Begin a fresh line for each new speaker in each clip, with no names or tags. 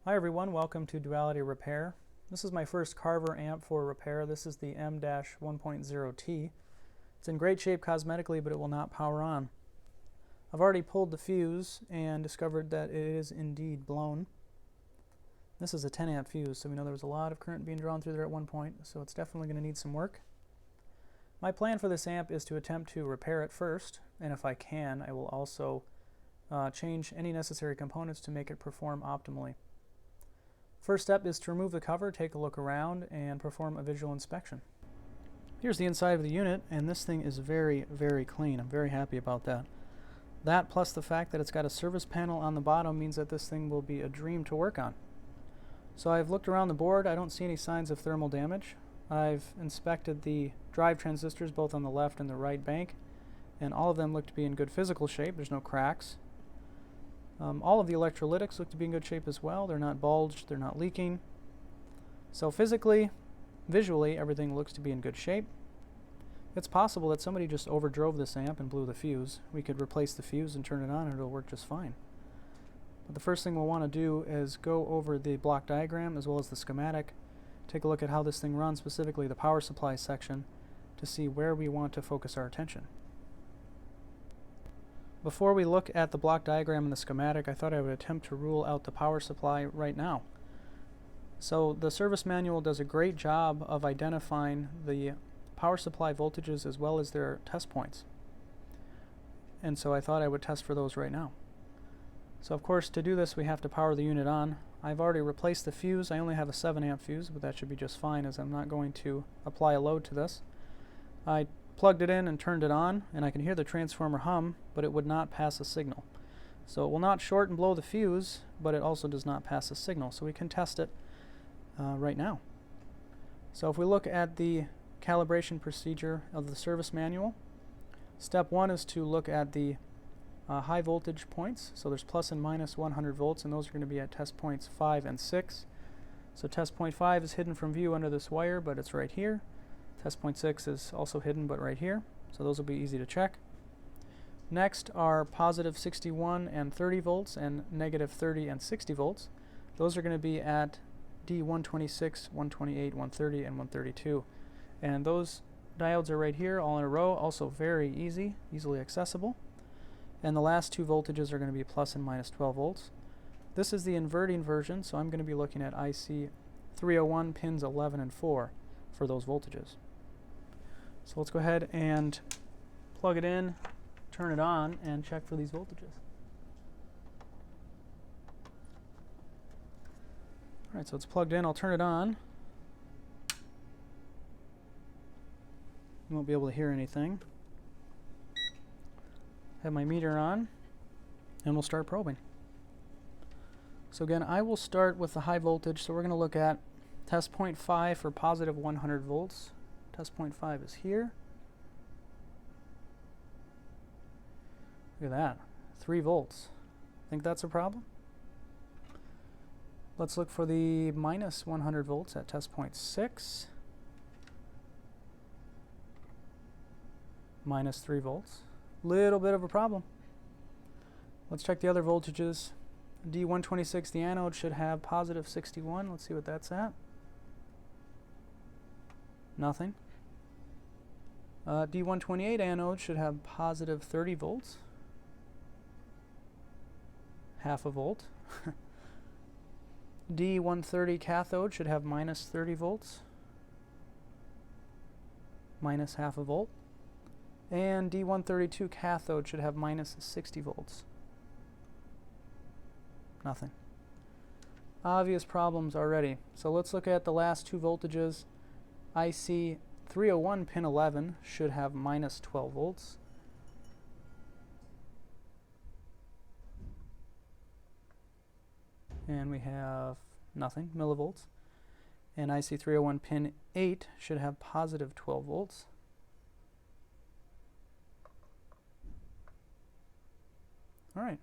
Hi everyone, welcome to Duality Repair. This is my first Carver amp for repair. This is the M-1.0t. It's in great shape cosmetically, but it will not power on. I've already pulled the fuse and discovered that it is indeed blown. This is a 10 amp fuse, so we know there was a lot of current being drawn through there at one point, so it's definitely going to need some work. My plan for this amp is to attempt to repair it first, and if I can, I will also change any necessary components to make it perform optimally. First step is to remove the cover, take a look around, and perform a visual inspection. Here's the inside of the unit, and this thing is very, very clean. I'm very happy about that. That plus the fact that it's got a service panel on the bottom means that this thing will be a dream to work on. So I've looked around the board. I don't see any signs of thermal damage. I've inspected the drive transistors both on the left and the right bank, and all of them look to be in good physical shape. There's no cracks. All of the electrolytics look to be in good shape as well. They're not bulged, they're not leaking. So physically, visually, everything looks to be in good shape. It's possible that somebody just overdrove this amp and blew the fuse. We could replace the fuse and turn it on and it'll work just fine. But the first thing we'll want to do is go over the block diagram as well as the schematic, take a look at how this thing runs, specifically the power supply section, to see where we want to focus our attention. Before we look at the block diagram and the schematic, I thought I would attempt to rule out the power supply right now. So the service manual does a great job of identifying the power supply voltages as well as their test points. And so I thought I would test for those right now. So of course, to do this we have to power the unit on. I've already replaced the fuse. I only have a 7 amp fuse, but that should be just fine as I'm not going to apply a load to this. I plugged it in and turned it on, and I can hear the transformer hum, but it would not pass a signal. So it will not short and blow the fuse, but it also does not pass a signal. So we can test it right now. So if we look at the calibration procedure of the service manual, step 1 is to look at the high voltage points. So there's plus and minus 100 volts, and those are going to be at test points 5 and 6. So test point 5 is hidden from view under this wire, but it's right here. Test point 6 is also hidden but right here, so those will be easy to check. Next are positive 61 and 30 volts and negative 30 and 60 volts. Those are going to be at D126, 128, 130, and 132. And those diodes are right here all in a row, also very easily accessible. And the last two voltages are going to be plus and minus 12 volts. This is the inverting version, so I'm going to be looking at IC 301 pins 11 and 4 for those voltages. So let's go ahead and plug it in, turn it on, and check for these voltages. Alright, so it's plugged in. I'll turn it on. You won't be able to hear anything. Have my meter on, and we'll start probing. So again, I will start with the high voltage, so we're going to look at test point 5 for positive 100 volts. Test point 5 is here. Look at that, 3 volts. Think that's a problem? Let's look for the minus 100 volts at test point 6. Minus 3 volts. Little bit of a problem. Let's check the other voltages. D126, the anode, should have positive 61. Let's see what that's at. Nothing. D128 anode should have positive 30 volts. Half a volt. D130 cathode should have minus 30 volts. Minus half a volt. And D132 cathode should have minus 60 volts. Nothing. Obvious problems already. So let's look at the last two voltages. IC 301 pin 11 should have minus 12 volts. And we have nothing, millivolts. And IC 301 pin 8 should have positive 12 volts. Alright.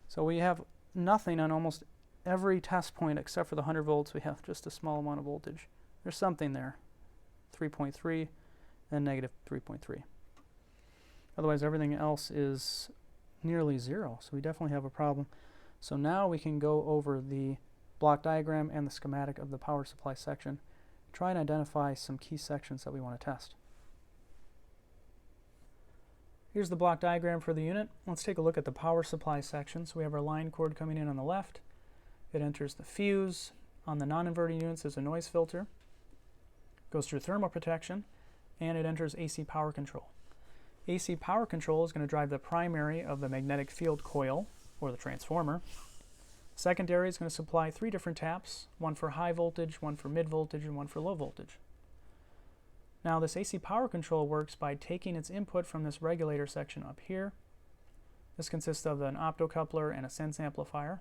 So we have nothing on almost every test point except for the 100 volts. We have just a small amount of voltage. There's something there. 3.3 and negative 3.3. Otherwise everything else is nearly zero, so we definitely have a problem. So now we can go over the block diagram and the schematic of the power supply section, try and identify some key sections that we want to test. Here's the block diagram for the unit. Let's take a look at the power supply section. So we have our line cord coming in on the left. It enters the fuse. On the non-inverting units there's a noise filter. Goes through thermal protection, and it enters AC power control. AC power control is going to drive the primary of the magnetic field coil, or the transformer. Secondary is going to supply 3 different taps, one for high voltage, one for mid voltage, and one for low voltage. Now this AC power control works by taking its input from this regulator section up here. This consists of an optocoupler and a sense amplifier.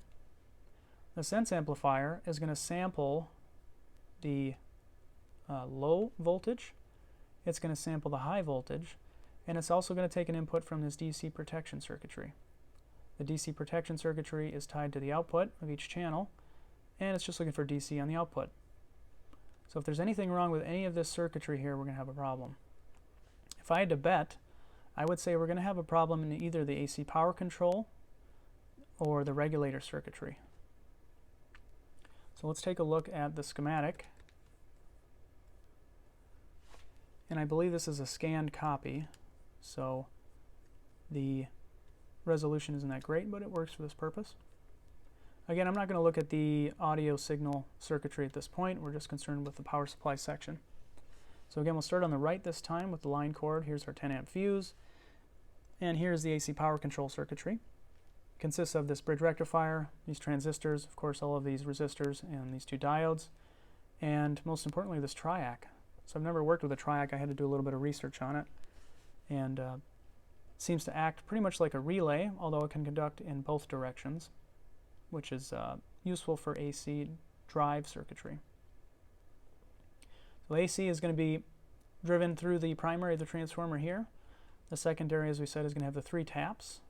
The sense amplifier is going to sample the low voltage, it's going to sample the high voltage, and it's also going to take an input from this DC protection circuitry. The DC protection circuitry is tied to the output of each channel, and it's just looking for DC on the output. So if there's anything wrong with any of this circuitry here, we're going to have a problem. If I had to bet, I would say we're going to have a problem in either the AC power control or the regulator circuitry. So let's take a look at the schematic. And I believe this is a scanned copy, so the resolution isn't that great, but it works for this purpose. Again, I'm not going to look at the audio signal circuitry at this point. We're just concerned with the power supply section. So again, we'll start on the right this time with the line cord. Here's our 10 amp fuse, and here's the AC power control circuitry. It consists of this bridge rectifier, these transistors, of course all of these resistors, and these 2 diodes, and most importantly this triac. So I've never worked with a triac. I had to do a little bit of research on it, and it seems to act pretty much like a relay, although it can conduct in both directions, which is useful for AC drive circuitry. So AC is going to be driven through the primary of the transformer here. The secondary, as we said, is going to have the 3 taps.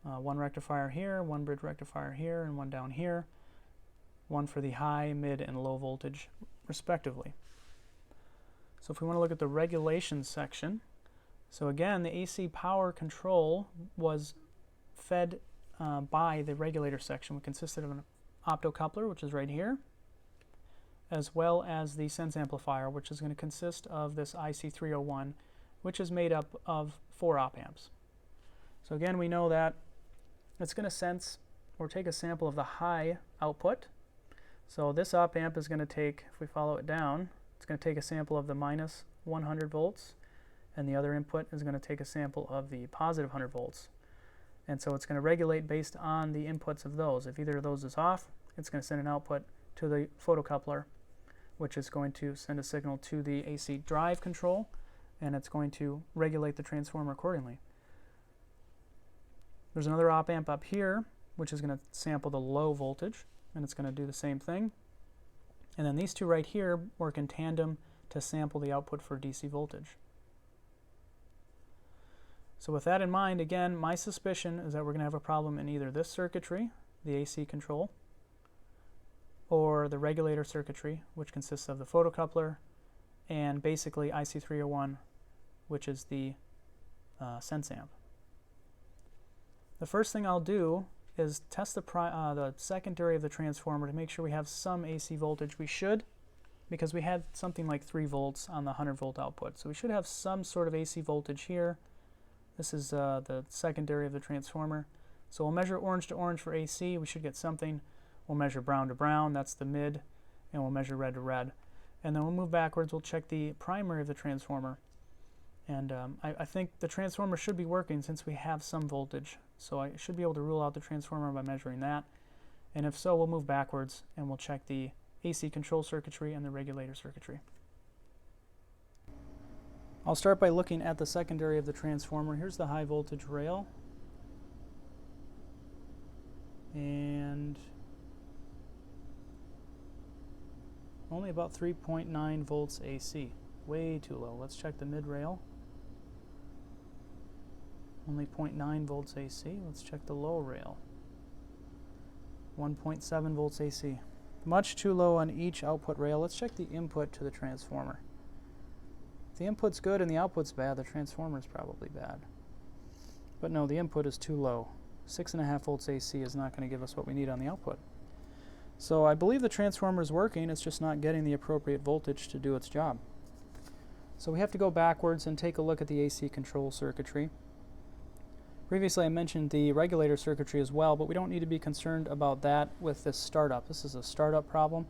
One rectifier here, one bridge rectifier here, and one down here. One for the high, mid, and low voltage, respectively. So if we want to look at the regulation section, so again, the AC power control was fed by the regulator section, which consisted of an optocoupler, which is right here, as well as the sense amplifier, which is going to consist of this IC301, which is made up of 4 op amps. So again, we know that it's going to sense or take a sample of the high output. So this op amp is going to take, if we follow it down, it's going to take a sample of the minus 100 volts, and the other input is going to take a sample of the positive 100 volts. And so it's going to regulate based on the inputs of those. If either of those is off, it's going to send an output to the photocoupler, which is going to send a signal to the AC drive control, and it's going to regulate the transformer accordingly. There's another op amp up here, which is going to sample the low voltage, and it's going to do the same thing. And then these 2 right here work in tandem to sample the output for DC voltage. So with that in mind, again, my suspicion is that we're going to have a problem in either this circuitry, the AC control, or the regulator circuitry, which consists of the photocoupler and basically IC301, which is the sense amp. The first thing I'll do is test the secondary of the transformer to make sure we have some AC voltage. We should, because we had something like 3 volts on the 100 volt output. So we should have some sort of AC voltage here. This is the secondary of the transformer. So we'll measure orange to orange for AC. We should get something. We'll measure brown to brown. That's the mid. And we'll measure red to red. And then we'll move backwards. We'll check the primary of the transformer. And I think the transformer should be working since we have some voltage. So I should be able to rule out the transformer by measuring that. And if so, we'll move backwards and we'll check the AC control circuitry and the regulator circuitry. I'll start by looking at the secondary of the transformer. Here's the high voltage rail. And only about 3.9 volts AC. Way too low. Let's check the mid rail. Only 0.9 volts AC. Let's check the low rail. 1.7 volts AC. Much too low on each output rail. Let's check the input to the transformer. If the input's good and the output's bad, the transformer's probably bad. But no, the input is too low. 6.5 volts AC is not going to give us what we need on the output. So I believe the transformer is working, it's just not getting the appropriate voltage to do its job. So we have to go backwards and take a look at the AC control circuitry. Previously I mentioned the regulator circuitry as well, but we don't need to be concerned about that with this startup. This is a startup problem,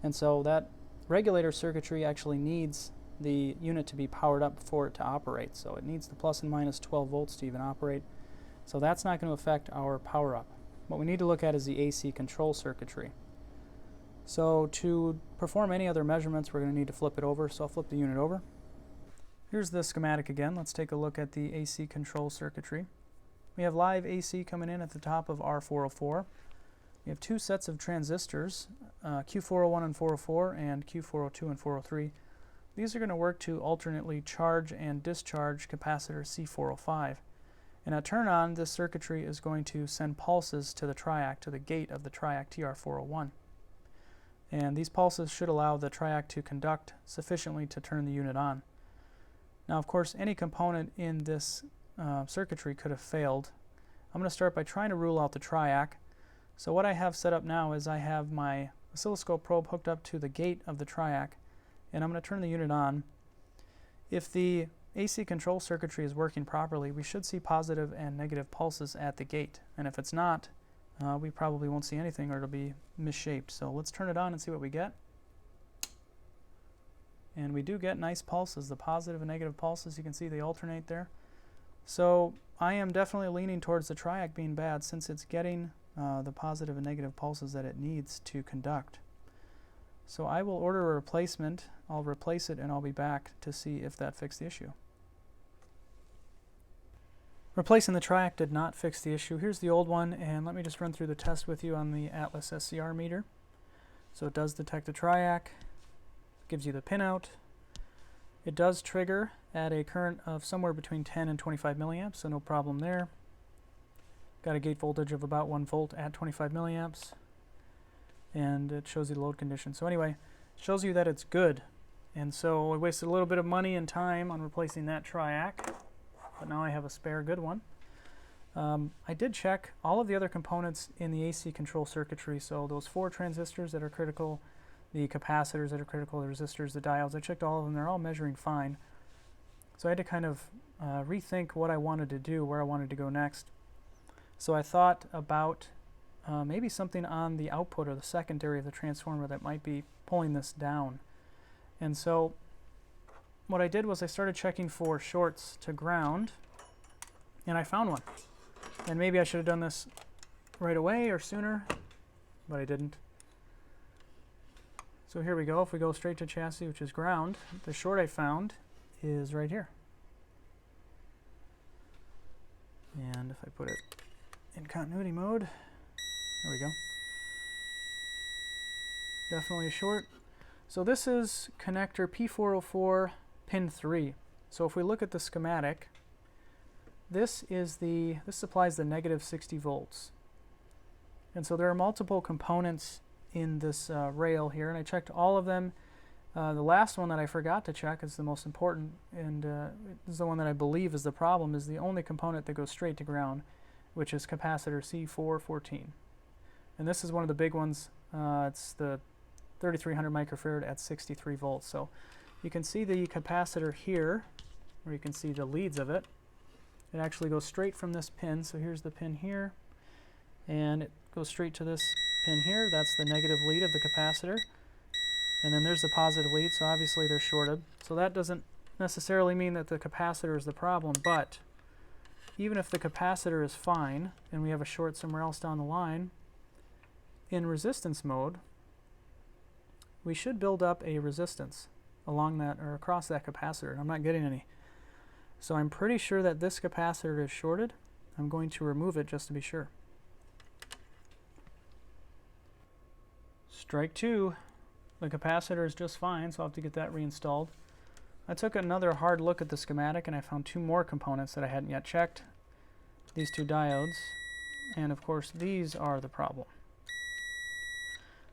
and so that regulator circuitry actually needs the unit to be powered up for it to operate. So it needs the plus and minus 12 volts to even operate. So that's not going to affect our power up. What we need to look at is the AC control circuitry. So to perform any other measurements, we're going to need to flip it over. So I'll flip the unit over. Here's the schematic again. Let's take a look at the AC control circuitry. We have live AC coming in at the top of R404. We have two sets of transistors, Q401 and 404 and Q402 and 403. These are going to work to alternately charge and discharge capacitor C405. And at turn on, this circuitry is going to send pulses to the triac, to the gate of the triac TR401. And these pulses should allow the triac to conduct sufficiently to turn the unit on. Now, of course, any component in this circuitry could have failed. I'm going to start by trying to rule out the triac. So what I have set up now is I have my oscilloscope probe hooked up to the gate of the triac, and I'm going to turn the unit on. If the AC control circuitry is working properly, we should see positive and negative pulses at the gate. And if it's not, we probably won't see anything, or it'll be misshaped. So let's turn it on and see what we get. And we do get nice pulses. The positive and negative pulses, you can see they alternate there. So I am definitely leaning towards the triac being bad, since it's getting the positive and negative pulses that it needs to conduct. So I will order a replacement. I'll replace it and I'll be back to see if that fixed the issue. Replacing the triac did not fix the issue. Here's the old one, and let me just run through the test with you on the Atlas SCR meter. So it does detect the triac, gives you the pinout. It does trigger at a current of somewhere between 10 and 25 milliamps, so no problem there. Got a gate voltage of about 1 volt at 25 milliamps, and it shows you the load condition. So anyway, it shows you that it's good. And so I wasted a little bit of money and time on replacing that triac, but now I have a spare good one. I did check all of the other components in the AC control circuitry, so those 4 transistors that are critical, the capacitors that are critical, the resistors, the diodes, I checked all of them. They're all measuring fine. So I had to kind of rethink what I wanted to do, where I wanted to go next. So I thought about maybe something on the output or the secondary of the transformer that might be pulling this down. And so what I did was I started checking for shorts to ground, and I found one. And maybe I should have done this right away or sooner, but I didn't. So here we go. If we go straight to chassis, which is ground, the short I found is right here. And if I put it in continuity mode, there we go. Definitely a short. So this is connector P404 pin 3. So if we look at the schematic, this supplies the negative 60 volts. And so there are multiple components in this rail here, and I checked all of them. The last one that I forgot to check is the most important, and is the one that I believe is the problem, is the only component that goes straight to ground, which is capacitor C414. And this is one of the big ones. It's the 3300 microfarad at 63 volts. So you can see the capacitor here, or you can see the leads of it. It actually goes straight from this pin. So here's the pin here, and it goes straight to this pin here. That's the negative lead of the capacitor. And then there's the positive lead, so obviously they're shorted. So that doesn't necessarily mean that the capacitor is the problem, but even if the capacitor is fine and we have a short somewhere else down the line, in resistance mode, we should build up a resistance along that or across that capacitor, and I'm not getting any. So I'm pretty sure that this capacitor is shorted. I'm going to remove it just to be sure. Strike 2. The capacitor is just fine, so I'll have to get that reinstalled. I took another hard look at the schematic and I found 2 more components that I hadn't yet checked. These 2 diodes, and of course these are the problem.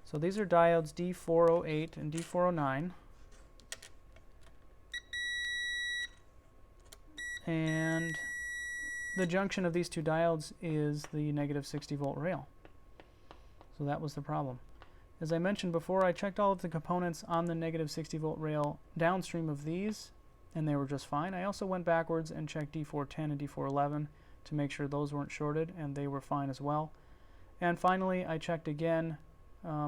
So these are diodes D408 and D409. And the junction of these two diodes is the negative 60 volt rail. So that was the problem. As I mentioned before, I checked all of the components on the negative 60 volt rail downstream of these, and they were just fine. I also went backwards and checked D410 and D411 to make sure those weren't shorted, and they were fine as well. And finally, I checked again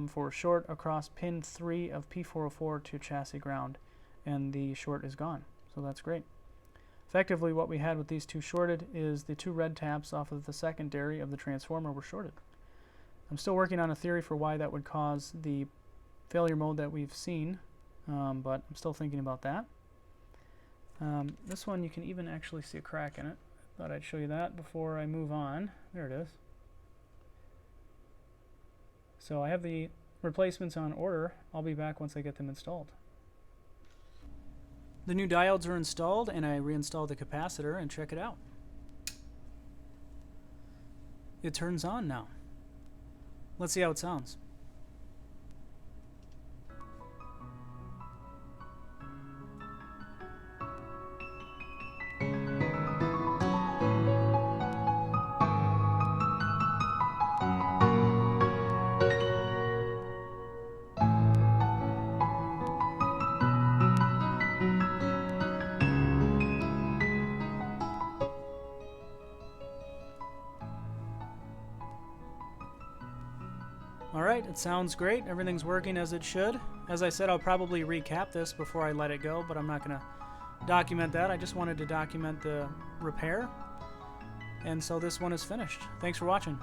for a short across pin 3 of P404 to chassis ground, and the short is gone. So that's great. Effectively, what we had with these two shorted is the two red taps off of the secondary of the transformer were shorted. I'm still working on a theory for why that would cause the failure mode that we've seen, but I'm still thinking about that. This one, you can even actually see a crack in it. Thought I'd show you that before I move on. There it is. So I have the replacements on order. I'll be back once I get them installed. The new diodes are installed, and I reinstalled the capacitor, and check it out. It turns on now. Let's see how it sounds. Alright, it sounds great. Everything's working as it should. As I said, I'll probably recap this before I let it go, but I'm not going to document that. I just wanted to document the repair. And so this one is finished. Thanks for watching.